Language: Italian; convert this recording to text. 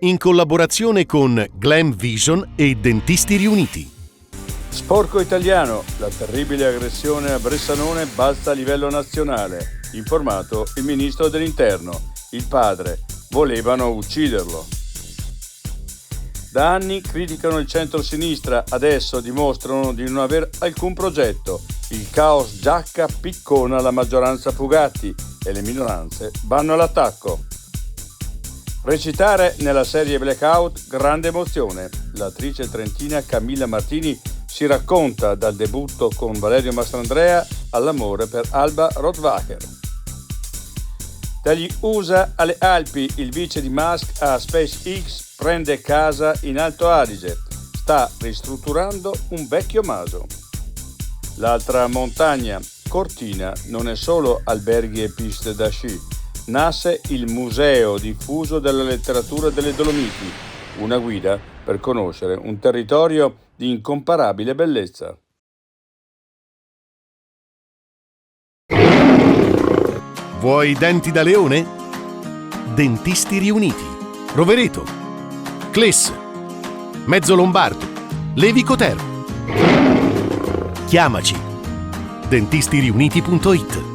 in collaborazione con Glam Vision e Dentisti Riuniti. Sporco italiano, la terribile aggressione a Bressanone balza a livello nazionale. Informato il ministro dell'Interno. Il padre, volevano ucciderlo. Da anni criticano il centro-sinistra, adesso dimostrano di non aver alcun progetto. Il caos Giacca piccona la maggioranza Fugatti e le minoranze vanno all'attacco. Recitare nella serie Blackout, grande emozione. L'attrice trentina Camilla Martini si racconta dal debutto con Valerio Mastrandrea all'amore per Alba Rohrwacher. Dagli USA alle Alpi, il vice di Musk a SpaceX prende casa in Alto Adige, sta ristrutturando un vecchio maso. L'altra montagna, Cortina, non è solo alberghi e piste da sci, nasce il Museo Diffuso della Letteratura delle Dolomiti, una guida per conoscere un territorio di incomparabile bellezza. Vuoi denti da leone? Dentisti Riuniti, Rovereto, Cles, Mezzo Lombardo, Levico Terme. Chiamaci. dentistiriuniti.it